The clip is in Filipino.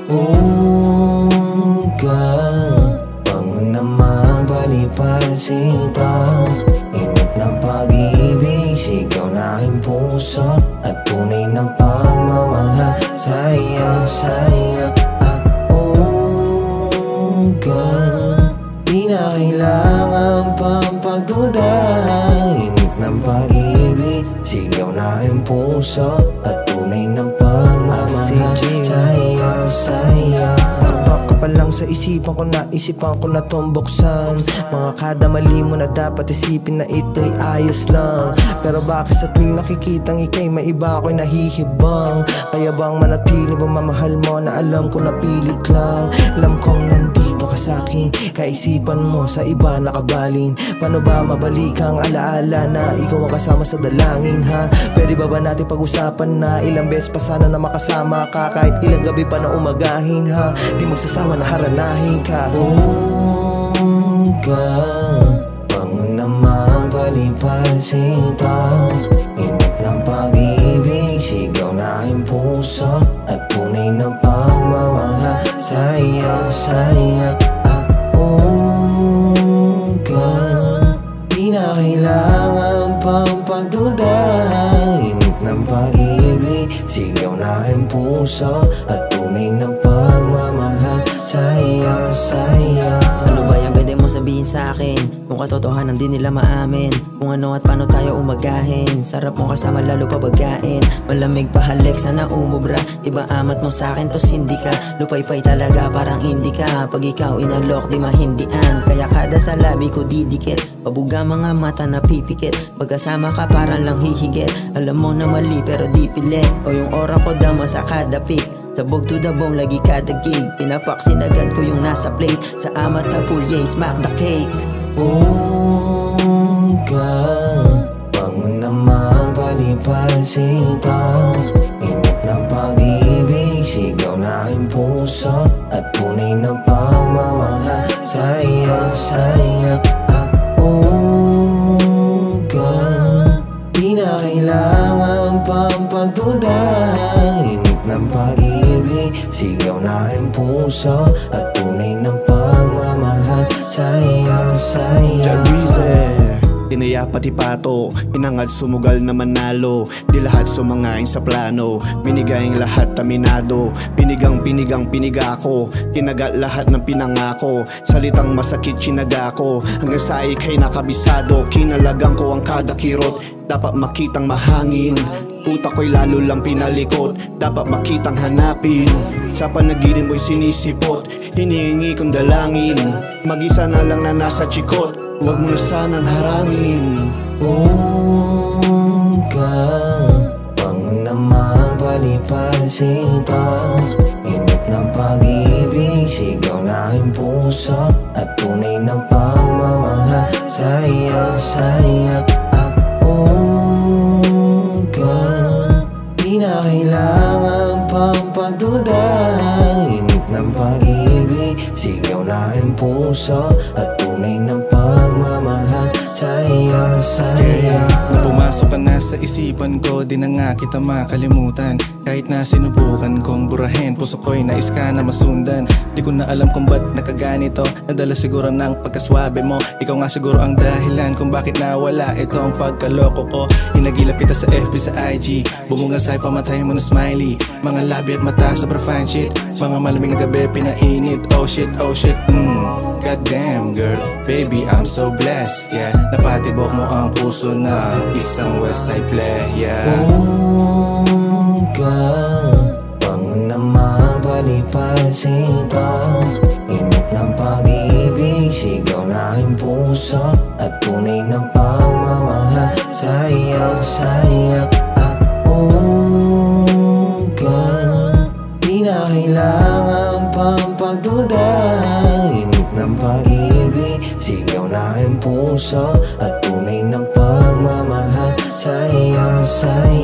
Uga, bangon naman palipad sinta. Init ng pag-ibig, sigaw na aking puso, at tunay ng pagmamahal sa'yo, sa'yo. Uga, di na kailangan pang pagduda. Init ng pag-ibig, sigaw na aking puso, at tunay ng pagmamahal sa'yo, sa'yo. Nakabak ka pa lang sa isipan ko, naisipan ko na tong buksan. Mga kada mali mo na dapat isipin na ito'y ayos lang. Pero bakit sa tuwing nakikitang ika'y maiba ako'y nahihibang? Kaya bang manatili ba mamahal mo na alam ko na pilit lang? Alam kong nandito ka sa'kin, kaisipan mo sa iba nakabaling. Paano ba mabalik ang alaala na ikaw ang kasama sa dalangin, ha? Pwede ba natin pag-usapan na ilang beses pa sana na makasama ka? Kahit ilang gabi pa na umagahin, ha? Di magsasawa na haranahin ka. Uga, bangon naman palipad sinta. Init ng pag-ibig, sigaw na aking puso, at tunay ng pagmamahal sa'yo, sa'yo. Uga, di na kailangan pang pagduda. Init ng pag-ibig, sigaw na aking puso, at tunay ng pagmamahal sa'yo, sa'yo. Ano ba yan pwede mo sabihin sa'kin? Kung katotohanan di nila maamin, kung ano at paano tayo umagahin. Sarap mong kasama lalo pabagain, malamig pahalik sana umubra. Iba amat mo sa'kin tos hindi ka, lupay-pay talaga parang hindi ka. Pag ikaw inalok di mahindian, kaya kada sa labi ko didikit. Pabuga mga mata na pipikit, pagkasama ka parang lang hihigit. Alam mo na mali pero di pilit, o yung aura ko dama sa kada pick. Sabog to the bone, lagi kada gig. Pinapaksin agad ko yung nasa plate. Sa amat sa pool, yeah, smack the cake. Uga, bangon naman palipad sinta. Init ng pag-ibig, sigaw na aking puso, at tunay ng pagmamahal sa'yo, sa'yo. Uga, di na kailangan pang pagduda. Init ng pag-ibig, sigaw na aking puso, at tunay ng pagmamahal sa'yo, sa'yo. Tinaya pati pato, inangad sumugal na manalo. Di lahat sumangain sa plano, binigay lahat aminado. Pinigang piniga ko, kinagat lahat ng pinangako. Salitang masakit chinaga ko, hanggang sa ikay nakabisado. Kinalagang ko ang kada kirot, dapat makitang mahangin. Utak ko'y lalo lang pinalikot, dapat makitang hanapin. Sa panaginip mo'y sinisipot, hinihingi kong dalangin. Mag-isa na lang na nasa chikot, huwag mo na sanang harangin. Uga, bangon naman palipad sinta. Init ng pag-ibig, sigaw na aking puso, at tunay ng pagmamahal sa'yo, sa'yo. Uga, di na kailangan pang pagduda. Init ng pag-ibig, sigaw na aking puso, at tunay ng pagmamahal sa'yo, sa'yo. Nung pumasok ka na sa isipan ko, di na nga kita makalimutan. Kahit na sinubukan kong burahin, puso ko'y nais ka na masundan. Di ko na alam kung ba't nakaganito, nadala siguro ng pagkaswabe mo. Ikaw nga siguro ang dahilan kung bakit nawala ito ang pagkaloko ko. Hinagilap kita sa FB, sa IG, bumungal sa'yo pamatay mo na smiley. Mga labi at mata sa profile shit, mga malamig na gabi pinainit. Oh shit, goddamn girl, baby I'm so blessed, yeah. Napatibok mo ang puso na isang Westside player. Uga, bangon naman palipad sinta. Init ng pag-ibig, sigaw na aking puso, at tunay ng pagmamahal sa'yo, sa'yo. Uga, di na kailangan pang pagduda. Init ng pag-ibig, sigaw na aking puso, at tunay ng pagmamahal sa'yo, sa'yo.